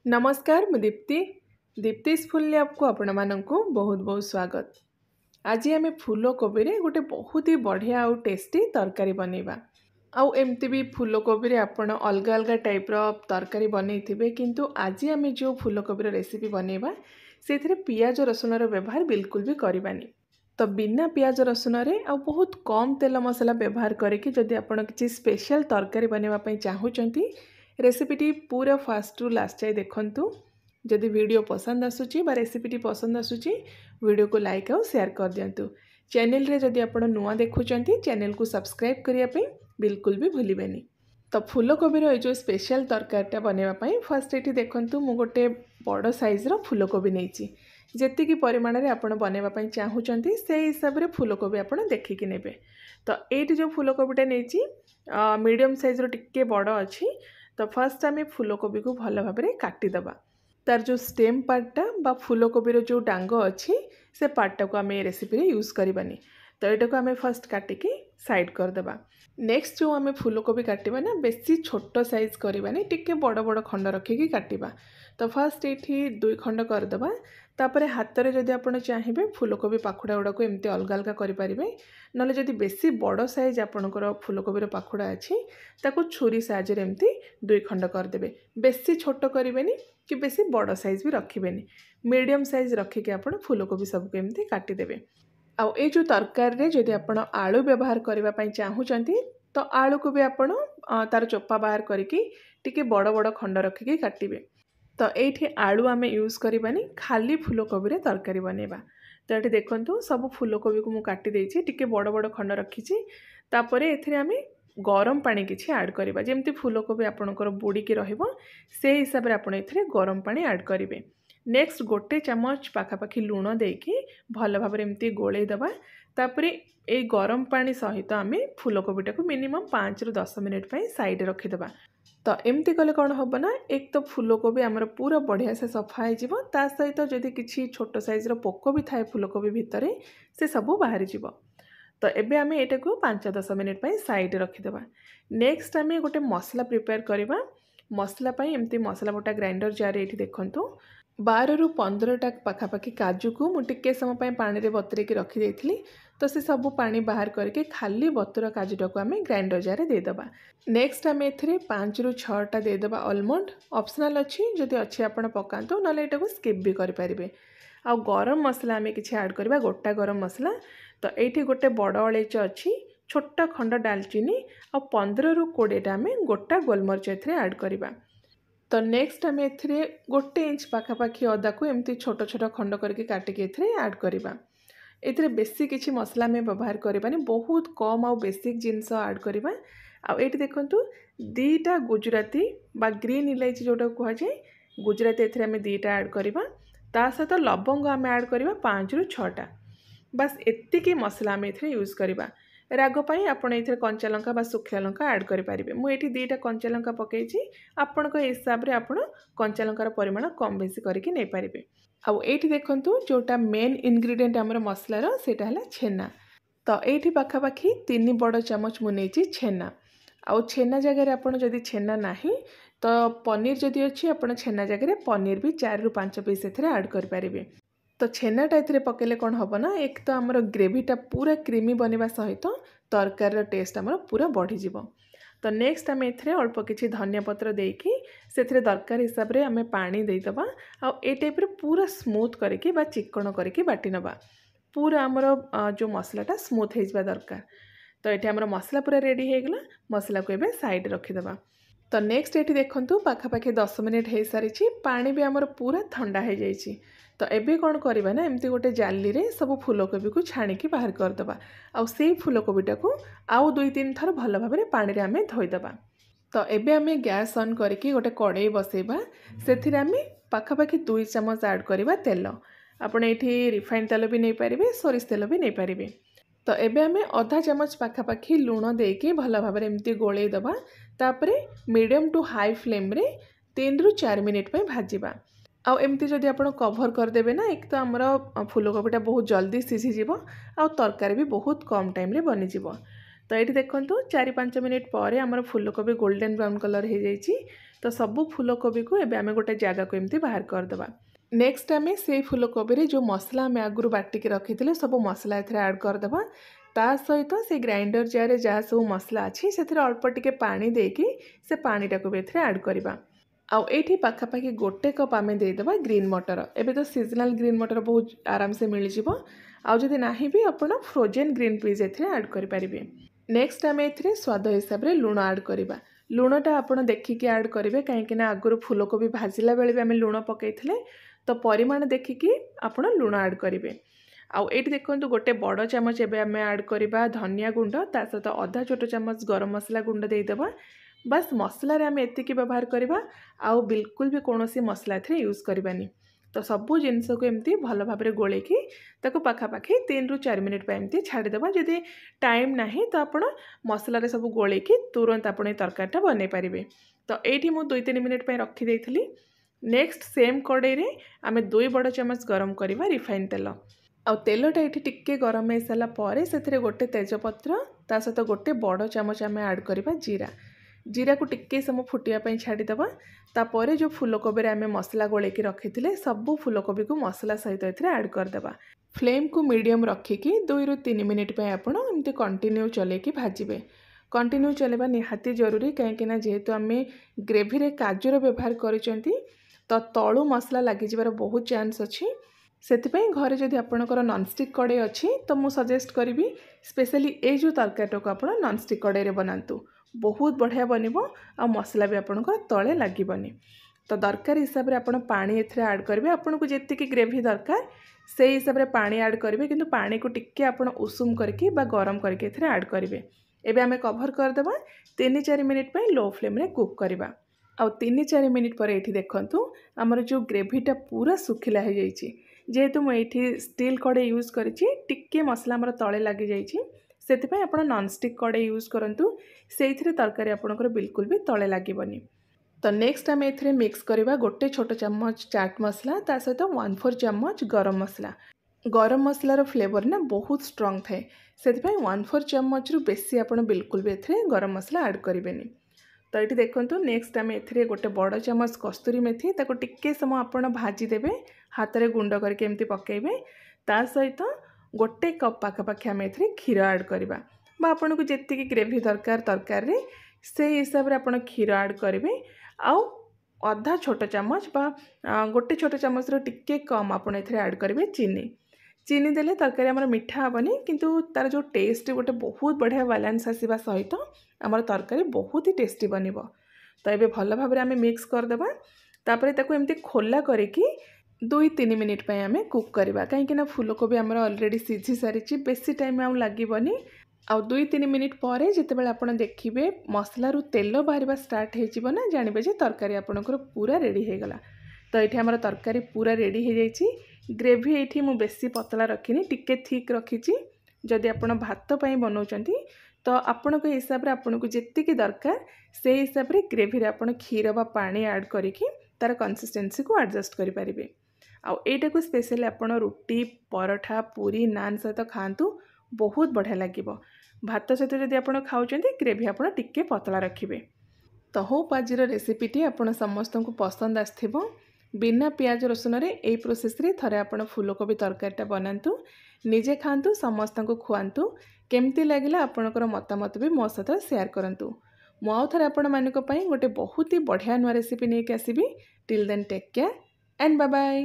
नमस्कार मु Deepti दीप्तिस full lab को आपण मानक बहुत बहुत स्वागत। आज आम फूलकोबी रे गोटे बहुत ही बढ़िया आउ टेस्टी तरकारी बनैबा। आउ एमती भी फूलकोबी रे आपण अलग अलग टाइप रो तरकारी बनैथिबे, किंतु आज आम जो फूलकोबी रो रेसिपी बनैबा से पियाज रसुन रो व्यवहार बिल्कुल भी करबानी। तो बिना पियाज रसुन रे आ बहुत कम तेल मसला व्यवहार करके जदि आपण किसी स्पेशल तरकारी बनैबा पई चाहूचंती, रेसिपीटी पूरा फास्ट रु लास्ट जाए देखंतु। जदि वीडियो पसंद आसुची बा रेसिपीटी पसंद आसुची, वीडियो को लाइक और शेयर कर दियंतु। चैनल रे जदि आपण नुआ देखुचंती, चैनल को सब्सक्राइब करिया पई बिल्कुल भी भूलिबेनी। तो फूलकोबी रो जो स्पेशल तरकारीटा बनैबा पई फर्स्ट एठी देखंतु मु गोटे बड़ साइज रो फूलकोबी नेची। जेतिकी परिमाण रे आपण बनैबा पई चाहूचंती से हिसाब रे फूलकोबी आपण देखिकी नेबे। तो एठी जो फूलकोबीटा नेची मीडियम साइज रो टिके बड़ अछि। तो फर्स्ट आम फूलकोबी को भल भाव में काटिदेबा। तार जो स्टेम पार्टा बा फूलकोबी रो जो डांग अच्छी से पार्टा को आम रेसिपी यूज करबानी। तो यहाँ को आम फर्स्ट काटिकी साइड करदेबा। नेक्स्ट जो आम फूलकोबी काटिबा ना बेसी छोट साइज करबानी, टिके बड़ बड़ खंड रखिकी काटिबा। तो फर्स्ट ये 2 खंड करदेबा। तापरे हाथ में जदि आप चाहिए फूलकोबी पाखुड़ा गुड़ा को एमती अलग अलग करें, ना जदि बेसी बड़ साइज आपणकर फूलकोबी पाखुड़ा अच्छी ताको छुरी साहाय्य एमती 2 खंड करदे। बेसी छोट करें कि बेसी बड़ साइज भी रखिबेनी, मीडियम साइज रखिके आप फूलकोबी सबको एमती काटिदेबे। आउ ए जो तरकारी रे जदि आपण आलू व्यवहार करबा पई चाहूचंती, तो आलू को भी आपण तार चोपा बाहर करके टिके बड़ बड़ खंड रखिके काटिबे। तो ये आलू आम यूज करबानी, खाली फूलकोबी रे तरकारी बनैबा। तो ये देखंतु सब फूलकोबी को मु काटी देछि, टिके बड़ बड़ खंड रखिछि। तापरे एथिरे आमे गरम पानी किछि ऐड करबा, जेमती फूलकोबी आपणकर बुड़ी की रहिबो से हिसाब रे आपण एथिरे गरम पानी ऐड करिवे। नेक्स्ट गोटे चमच पाखापाखी लूण देकी भल भाव एमती गोले दबा। तापरे ए गरम पानी सहित आम फूलकोबीटा को मिनिमम 5 ରୁ 10 मिनिट पई साइड रखिदबा। तो एमती कले कौन हम ना, एक तो फूलकोबी आमर पूरा बढ़िया से सफा हो, ता सहित जदि किसी छोट साइज रो पोक भी थाए फूलकोबी भितर से सबू बाहरी जीव। तो एबे आम एटा को 5-10 मिनिट पई साइड रखिदबा। नेक्स्ट आम गोटे मसला प्रिपेयर करबा। मसला पई एमती मसला बोटा ग्राइंडर जार एठी देखंतु 12 ରୁ 15टा पाखापाखी काजू को मु टिके समय पानी रे बतरेकी रखी देइथिली। तो से सब पानी बाहर करके खाली बतुरा काजूटा को आम ग्राइंडर जार देदेबा। नेक्स्ट आम एथिरे 5 ରୁ 6टा देदेबा आलमंड। ऑप्शनल अच्छी, जदि अच्छी आपण पकांतु, ना एटा को स्किप भी करि परिबे। आ गरम मसला आम किछि ऐड करबा, गोटा गरम मसला। तो एठी गोटे बड़ अलैच अच्छी, छोटा खंड डालचीनी आ 15 ରୁ 20टा आम गोटा गोलमरिच एथिरे ऐड करबा। तो नेक्स्ट आम एथिरे 1 इंच पाखापाखी अदा को एमती छोट छोट खंड करके काटिके एथिरे ऐड करबा। एथिरे बेसी किछि मसला में व्यवहार करबानी, बहुत कम आ बेसिक जिनस ऐड करबा। आ एठी देखंतु 2टा गुजराती बा ग्रीन इलायची जोटा कह जाए, गुजराती एथिरे आम 2टा ऐड करबा। ता सहित लवंग आम ऐड करबा 5 ରୁ 6टा। बस एतिकी मसला आम एथिरे यूज करबा। राग पाई आपण एथिरे कंचा लंका बा सुखिया लंका ऐड करि परिबे। मु एठी 2टा कंचा लंका पकेइछि, आपणक हिसाब रे आपण कंचा लंकार परिमाण कम बेसी करके नै परिबे। आ एठी देखंतु जोटा मेन इंग्रेडिएंट हमर मसला रो सेटा हला छेना। तो एठी पाखापाखी 3 बड़ चमच मु नेछि छेना। आ छेना जगह रे आपण जदि छेना नाही, तो पनीर जदि अछि आपण छेना जगह रे पनीर भी 4 ରୁ 5 पीस एथिरे ऐड करि परिबे। तो छेनाटा एथिरे पकेले कौन हम ना, एक तो आमर ग्रेवीटा पूरा क्रीमी बनवा सहित तरकार टेस्ट आमर पूरा बढ़ीज। तो नेक्स्ट आम एथिरे अल्प किछि धनिया पत्र देकी सेथिरे दरकार हिसाब रे आम पानी देदबा। आ ए टाइप रे पूरा स्मूथ करके बा चिकन करके बाटी नबा। पूरा आमर जो मसलाटा स्मूथ हो जावा दरकार। तो ये आमर मसला पूरा रेडी हो गला। मसला को एबे साइड रखिदबा। तो नेक्स्ट ये देखंतु पाखापाखी 10 मिनिट हो सारी, पानी भी आमर पूरा ठंडा हो जाइए। तो एबे कौन करबा ना, एमती गोटे जाली रे सब फूलकोबी को छाणिकी बाहर करदबा। आउ से फूलकोबीटा को आउ 2-3 थर भल भाव में पानी रे आमे धोईदबा। तो एबे आमे गैस ऑन करके गोटे कड़ाई बसेबा। सेथिरे आमे पाखापाखी 2 चमच ऐड करबा तेल। आपण एठी रिफाइंड तेल भी नहीं पारिबे, सोरिष तेल भी नहीं पारिबे। तो एबे आमे आधा चमच पाखापाखी लूण देके भल भाव में एमती गोले दबा। तापरे मीडियम टू हाई फ्लेम रे 3 ରୁ 4 मिनिट पे भाजिबा। आउ एमती जदि आपण कवर करदेबे ना, एक तो आमर फूलकोबीटा बहुत जल्दी सीझीजिव, आउ तरकारी भी बहुत कम टाइम रे बनीजिव। तो ये देखो 4-5 मिनिट पर आमर फूलकोबी गोल्डन ब्राउन कलर हो जाइए। तो सबू फूलकोबी को एबे आमे गोटे जगह को एमती बाहर करदे। नेक्स्ट आमे से फूलकोबी जो मसला आमे आगुरु बाटिक रखी सब मसला एथरे ऐड करदे। ता सहित से ग्राइंडर जार जहाँ सब मसला अच्छी से अल्प टिके पानी देकी से पानीटा को भी एथरे ऐड करवा। आउ एठी पाखापाखि गोटे कप आमे देदेबा ग्रीन मटर। एबे तो सीजनल ग्रीन मटर बहुत आराम से मिल जिवो। आउ जदि नाही भी आपण फ्रोजेन ग्रीन पीस एथरे ऐड करि परिबे। नेक्स्ट आमे एथरे स्वाद हिसाब रे लूण ऐड करवा। लूणटा आपण देखिके ऐड करिवे काहेकि ना आगुरु फूलकोबी भाजिला बेले भी आमे लूण पकेइथिले। तो परिमाण देखिकी आपण लूण ऐड करिवे। आउ एठी देखंतु गोटे बड़ चामच एबे आमे ऐड करवा धनिया गुंड, ता सहित आधा छोट चामच गरम मसला गुंड देदेबा। बस मसला रे आमे एतिकी व्यवहार करवा। आउ बिल्कुल भी कोनोसी मसला एथरे यूज करबानी। तो सबू जिनस को एमती भल भाव में गोलेकी ताको पाखापाखि 3 ରୁ 4 मिनिट पे एमती छाड़ीदेवा। जदि टाइम नाही तो आपण मसला रे सब गोलेकी तुरंत आपण तरकारीटा बनै पारिबे। तो एठी मु 2-3 मिनिट पे रखी देइथिली। नेक्स्ट सेम कड़ाई रे आमे 2 बड़ चमच गरम करवा रिफाइन तेल। आ तेलटा ये टिके गरम हो सारा पर से गोटे तेजपत्र ता सहित गोटे बड़ चमच आमे ऐड करवा जीरा। जीरा को टिके समय फुटिया छाड़ीदेवा। तापर जो फूलकोबी आमे मसला गोलेकी रखी सबू फूलकोबी को मसला सहित एथरे ऐड करदेबा। फ्लेम को मीडियम रखिकी 2 ରୁ 3 मिनिट पे आपण एमती कंटिन्यू चलेकी भाजिबे। कंटिन्यू चलेबा निहाती जरूरी कहीं जेहेतु आमे ग्रेवी रे काजूर व्यवहार करिसेंती तो तळु मसला लागि जिबार बहुत चांस अछि। सेतिपई घरे जदि आपणकर नॉनस्टिक कड़े अच्छी तो मु सजेस्ट करी स्पेशली ए जो तरकारीटा को आपण नॉनस्टिक कड़े रे बनातु बहुत बढ़िया बनिबो। आ मसला भी आपणकर तळे लागीबनी। तो दरकार हिसाब रे आपण पानी एथरे ऐड करिवे। आपनको जेतिकी ग्रेवी दरकार से हिसाब रे पानी ऐड करिवे, किंतु पानी को टिके आपण उषुम करके बा गरम करके एथरे ऐड करिवे। एबे आमे कवर कर देबा 3-4 मिनिट पे लो फ्लेम रे कुक करबा। आ 3-4 मिनिट पर एठी देखंतु हमर जो ग्रेवीटा पूरा सुखिला हो जाइछि। जेहेतु मु एठी स्टील कड़े यूज करिछि टिके मसला हमर तळे लागि जाइछि सेतिपई आपण नॉनस्टिक कड़े यूज करंतु सेइथिरे तरकारी आपणकर बिल्कुल भी तळे लागिबनी। तो नेक्स्ट आमे एथिरे मिक्स करवा गोटे छोट चम्मच चाट मसला ता सहित 1/4 चम्मच गरम मसला। गरम मसलार फ्लेवर ना बहुत स्ट्रॉन्ग थाए सेतिपई 1/4 चम्मच रु बेसी आपण बिल्कुल भी एथिरे गरम मसला ऐड करिवेनी। तो ये देखंतु नेक्स्ट आमे एथिरे गोटे बड़ चम्मच कस्तूरी मेथी ताको टिके समय आपण भाजी देबे। हाथ रे गुंड करके एमती पकेइबे। ता सहित गोटे कप पाखापाखि आमे एथिरे क्षीर ऐड करवा बा आपनको जेतिकी ग्रेवी दरकार तरकारी रे से हिसाब रे आपण क्षीर ऐड करिवे। आउ आधा छोट चम्मच बा गोटे छोट चम्मच रो टिके कम आपण एथिरे ऐड करिवे चीनी। चीनी देले तरकारी हमर मिठा हबनी, किंतु तार जो टेस्ट गोटे बहुत बढ़िया बैलेंस आसीबा सहित हमर तरकारी बहुत ही टेस्टी बनिबो। तो एबे भल भाव रे आमे मिक्स कर देबा। तापर ताको एमती खोला करिकी 2-3 मिनिट पे आमे कुक करवा कहीं ना फूलकोबी हमर ऑलरेडी सिझी सारी बेसी टाइम आउ लागीबनी। आउ 2-3 मिनिट पर जितेबाला आपण देखिबे मसला रु तेल बाहर स्टार्ट हो ना जानिबे जे तरकारी आपणकर पूरा रेडी हो गला। तो ये हमर तरकारी पूरा रेडी हो जाइछि। ग्रेवी एठी मु बेसी पतला रखिनी टिके थिक रखिछि। जदि आपण भात पई बनाउचंती तो आपणक हिसाब रे आपणको जेतिकी दरकार से हिसाब रे ग्रेवी रे आपण क्षीर बा पानी ऐड करिकी तार कंसिस्टेंसी को एडजस्ट करि परिबे। आउ एटा को स्पेशली आपण रोटी पराठा पूरी नान सहित खातु बहुत बढ़िया लगिबो। भात सहित जदि आपण खाउचंती ग्रेवी आपण टिके पतला रखिबे। तो होप आजिर रेसिपीटी आपण समस्त को पसंद आथिबो। बिना पियाज रसुन रे एई प्रोसेस रे थरे आपण फूलकोबी तरकारीटा बनातु निजे खातु समस्त को खुआंतु। केमती लागिला आपणकर मतामत भी मो सहित शेयर करंतु। मु आउ थरे आपण मानक पई गोटे बहुत ही बढ़िया नुआ रेसिपी नै के आसीबी। Till then take care and bye bye.